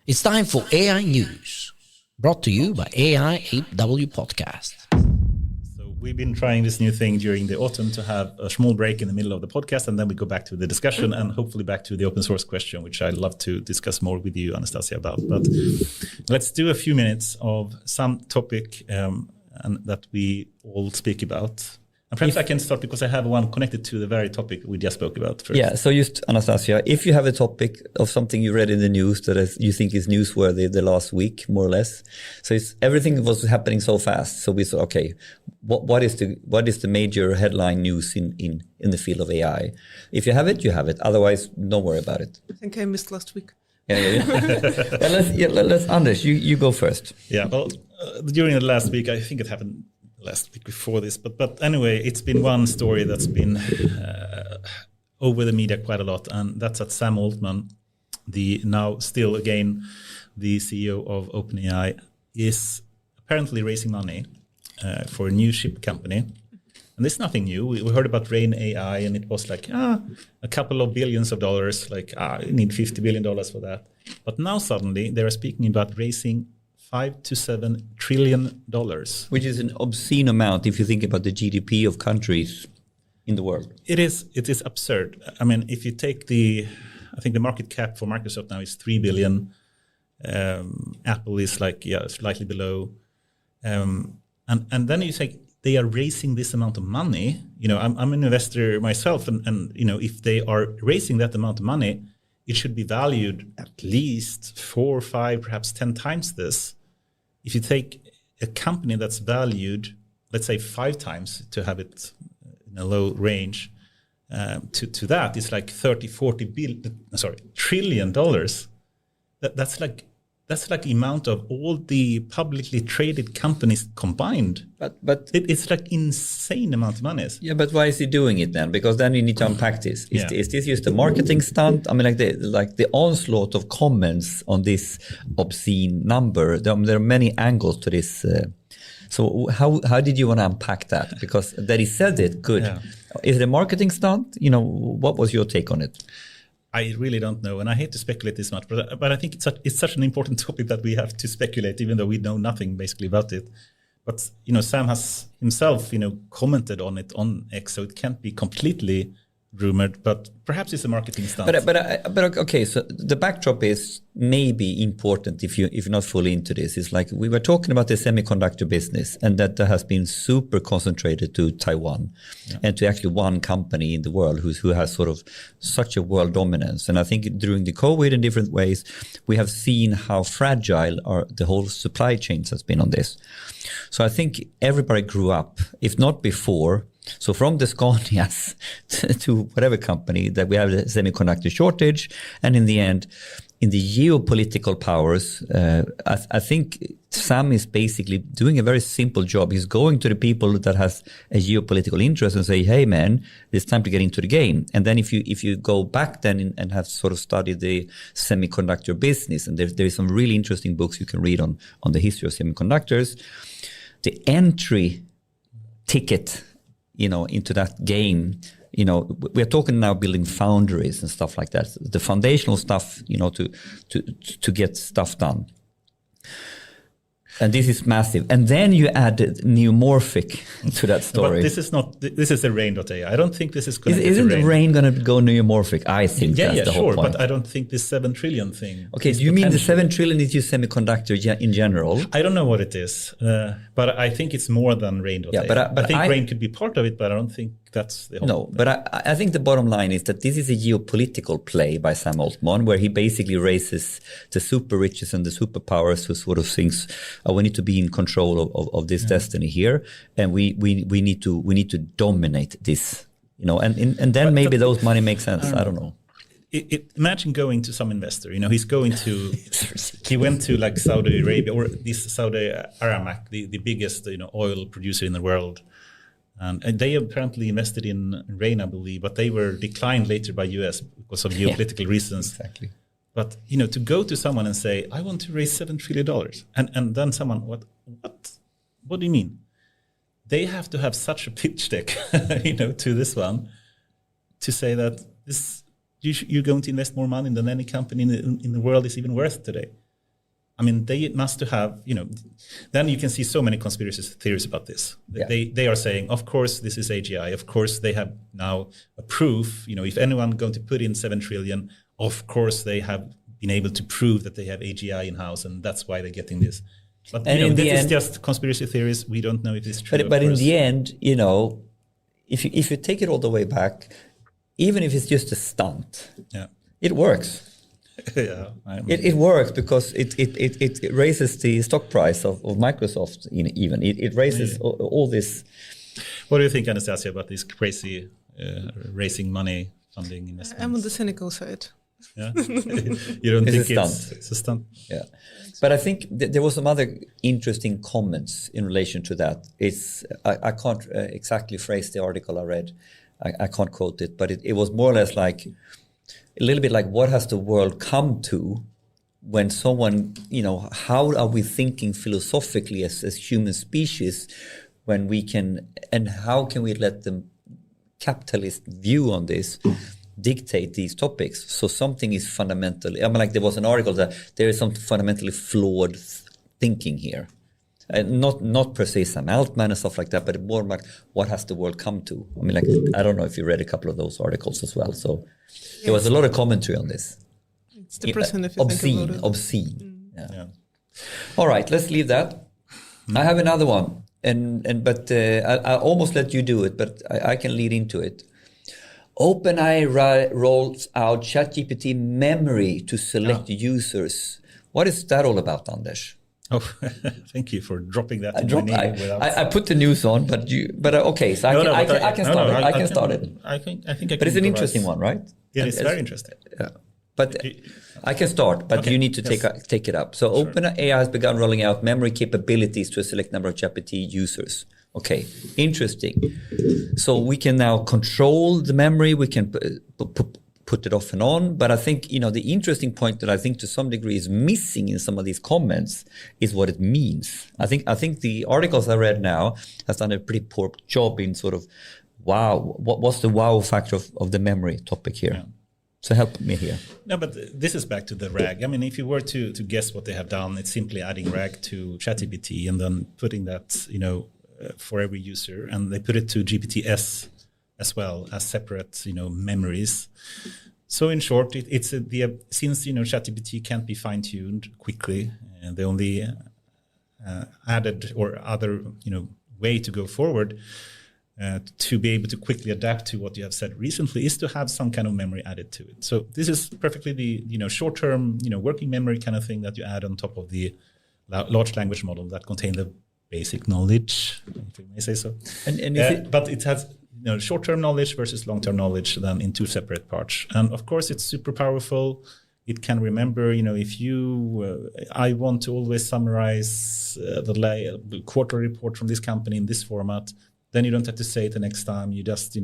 It's time for AI News, brought to you by AIAW Podcast. So we've been trying this new thing during the autumn to have a small break in the middle of the podcast, and then we go back to the discussion and hopefully back to the open source question, which I'd love to discuss more with you, Anastasia, about. But let's do a few minutes of some topic and that we all speak about. And perhaps I can start because I have one connected to the very topic we just spoke about first. Yeah, so just, Anastasia, if you have a topic of something you read in the news that you think is newsworthy the last week, more or less. So everything was happening so fast. So we thought, okay, what is the major headline news in the field of AI? If you have it, you have it. Otherwise, don't worry about it. I think I missed last week. Yeah. Let's Anders, you go first. Yeah, well, during the last week, I think it happened last week before this, but anyway, it's been one story that's been over the media quite a lot, and that's that Sam Altman, the now still again the CEO of OpenAI, is apparently raising money for a new chip company. And it's nothing new. We heard about Rain AI, and it was like a couple of billions of dollars, like you need $50 billion for that. But now suddenly they are speaking about raising $5 to $7 trillion, which is an obscene amount if you think about the GDP of countries in the world. It is absurd. I mean, if you take I think the market cap for Microsoft now is $3 billion. Apple is slightly below. And then you say they are raising this amount of money. You know, I'm an investor myself, and you know, if they are raising that amount of money, it should be valued at least 4, 5, perhaps 10 times this. If you take a company that's valued, let's say 5 times to have it in a low range, to that, it's like $30-40 trillion. That's like the amount of all the publicly traded companies combined. But it's like insane amount of money. Yeah, but why is he doing it then? Because then you need to unpack this. Is this just a marketing stunt? I mean, like the onslaught of comments on this obscene number. There are many angles to this. So how did you want to unpack that? Because that he said it, good. Yeah. Is it a marketing stunt? You know, what was your take on it? I really don't know, and I hate to speculate this much, but I think it's such an important topic that we have to speculate, even though we know nothing basically about it. But you know, Sam has himself, you know, commented on it on X, so it can't be completely rumored. But perhaps it's a marketing stunt. But okay, so the backdrop is maybe important if you're not fully into this. It's like we were talking about the semiconductor business, and that has been super concentrated to Taiwan, and to actually one company in the world who has sort of such a world dominance. And I think during the COVID in different ways, we have seen how fragile the whole supply chains has been on this. So I think everybody grew up, if not before. So from the Scanias to whatever company, that we have a semiconductor shortage, and in the end, in the geopolitical powers, I think Sam is basically doing a very simple job. He's going to the people that has a geopolitical interest and say, "Hey, man, it's time to get into the game." And then if you go back then and have sort of studied the semiconductor business, and there is some really interesting books you can read on the history of semiconductors, the entry ticket, you know, into that game, you know, we're talking now building foundries and stuff like that, the foundational stuff, you know, to get stuff done. And this is massive. And then you added neumorphic to that story. But this is the Rain.ai. I don't think this is going to Isn't the Rain going to go neumorphic? I think that's the whole point. But I don't think this 7 trillion thing. Okay, do you mean the 7 trillion is just semiconductor in general? I don't know what it is, but I think it's more than Rain.ai. Yeah, but I think Rain could be part of it, but I don't think that's the whole No, but I think the bottom line is that this is a geopolitical play by Sam Altman, where he basically raises the super riches and the superpowers who sort of thinks, oh, we need to be in control of this destiny here, and we need to dominate this, you know, and then maybe those money makes sense. I don't know. Imagine going to some investor, you know, he went to like Saudi Arabia or this Saudi Aramak, the biggest, you know, oil producer in the world. And they apparently invested in Rain, I believe, but they were declined later by US because of geopolitical reasons. Exactly. But, you know, to go to someone and say, I want to raise $7 trillion, and then someone, what do you mean? They have to have such a pitch deck, you know, to this one to say that you're going to invest more money than any company in the world is even worth today. I mean, they must have, then you can see so many conspiracy theories about this. Yeah. They are saying, of course, this is AGI. Of course, they have now a proof. If anyone going to put in 7 trillion, of course, they have been able to prove that they have AGI in-house, and that's why they're getting this. But this is just conspiracy theories. We don't know if it's true. But in the end, if you take it all the way back, even if it's just a stunt, it works. Yeah, it works because it raises the stock price of Microsoft. Even it raises all this. What do you think, Anastasia, about this crazy raising money, funding investments? I'm on the cynical side. Yeah, you don't think it's a stunt? Yeah, but I think there was some other interesting comments in relation to that. I can't exactly phrase the article I read. I can't quote it, but it was more or less like a little bit like, what has the world come to when someone, how are we thinking philosophically as human species when we can, and how can we let the capitalist view on this dictate these topics? So something is fundamentally, like there was an article that there is some fundamentally flawed thinking here. Not per se some Altman and stuff like that, but more like what has the world come to? I don't know if you read a couple of those articles as well. So there was a lot of commentary on this. It's depressing if you think about it. Obscene. Yeah. All right, let's leave that. I have another one, but I almost let you do it, but I can lead into it. OpenAI rolls out ChatGPT memory to select users. What is that all about, Anders? Oh, thank you for dropping that. I put the news on, but okay, so I can start it. I can start it. I think I can. But it's an interesting one, right? Yeah, it's very interesting. Yeah. But I can start, but you need to take it up. So OpenAI has begun rolling out memory capabilities to a select number of ChatGPT users. Okay, interesting. So we can now control the memory. We can put it off and on. But I think, the interesting point that I think to some degree is missing in some of these comments is what it means. I think the articles I read now has done a pretty poor job in sort of, wow, what's the wow factor of the memory topic here? Yeah. So help me here. No, but this is back to the RAG. I mean, if you were to guess what they have done, it's simply adding RAG to ChatGPT and then putting that, for every user. And they put it to GPT-S as well as separate, memories. So in short, it's since ChatGPT can't be fine-tuned quickly, and the only added or other way to go forward to be able to quickly adapt to what you have said recently is to have some kind of memory added to it. So this is perfectly the short-term working memory kind of thing that you add on top of the large language model that contain the basic knowledge, if you may say so. But it has short-term knowledge versus long-term knowledge then in two separate parts. And of course, it's super powerful. It can remember, if I want to always summarize the quarter report from this company in this format, then you don't have to say it the next time. You just,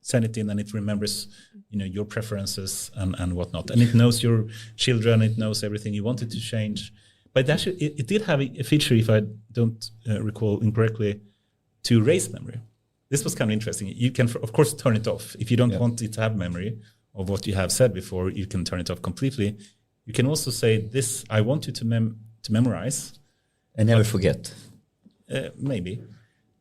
send it in and it remembers, your preferences and whatnot. And it knows your children. It knows everything you wanted to change. But actually, it did have a feature, if I don't recall incorrectly, to erase memory. This was kind of interesting. You can, of course, turn it off. If you don't want it to have memory of what you have said before, you can turn it off completely. You can also say, this, I want you to memorize. And never forget. Maybe.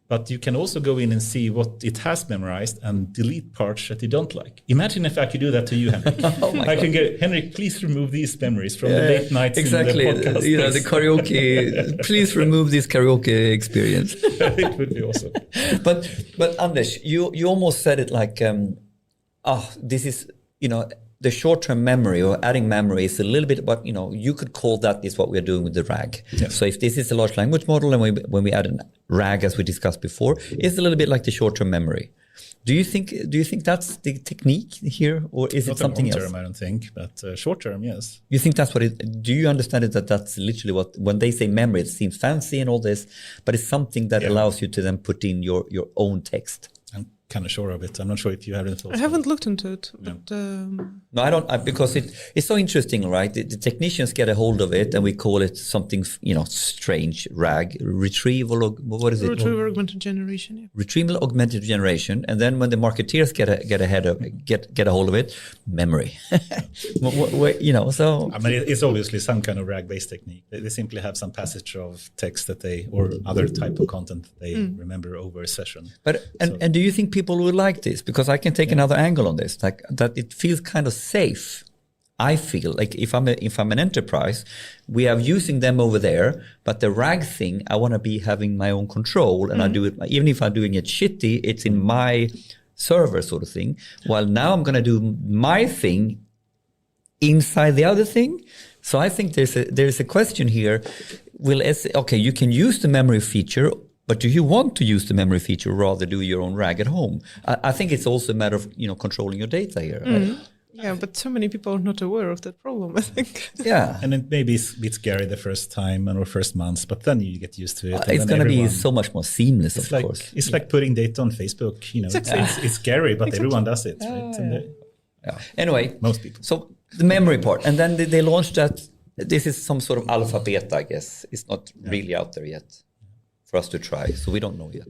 But you can also go in and see what it has memorized and delete parts that you don't like. Imagine if I could do that to you, Henrik. I can get, Henrik, please remove these memories from the late nights exactly. in the podcast. The karaoke, please remove this karaoke experience. It would be awesome. But Anders, you almost said it like, this is, the short-term memory or adding memory is a little bit what, you could call that is what we're doing with the RAG. Yeah. So if this is a large language model and when we add a RAG, as we discussed before, it's a little bit like the short-term memory. Do you think that's the technique here, or is it something else? Not long-term, I don't think, but short-term, yes. You think that's what it, do you understand it that's literally what, when they say memory, it seems fancy and all this, but it's something that allows you to then put in your own text? kind of sure of it. I'm not sure if you have any thoughts. I haven't looked into it, but No, I don't, because it's so interesting, right? The technicians get a hold of it, and we call it something, strange, RAG, retrieval, what is it? retrieval augmented generation. Yeah. Retrieval augmented generation, and then when the marketeers get a hold of it, memory. So I mean, it's obviously some kind of RAG-based technique. They simply have some passage of text that or other type of content that they remember over a session. But and do you think people will like this? Because I can take another angle on this, like that it feels kind of safe. I feel like if I'm an enterprise, we are using them over there, but the RAG thing, I want to be having my own control, and I do it, even if I'm doing it shitty, it's in my server sort of thing. While now I'm going to do my thing inside the other thing. So I think there's a question here. You can use the memory feature, but do you want to use the memory feature rather do your own RAG at home? I think it's also a matter of controlling your data here. Right? Yeah, but so many people are not aware of that problem, I think. Yeah. And it maybe it's a bit scary the first time or first months, but then you get used to it. It's going to be so much more seamless, of course. It's like putting data on Facebook. It's scary, but everyone does it. Right? Anyway, most people. So the memory part, and then they launched that. This is some sort of alpha beta, I guess. It's not really out there yet for us to try, so we don't know yet.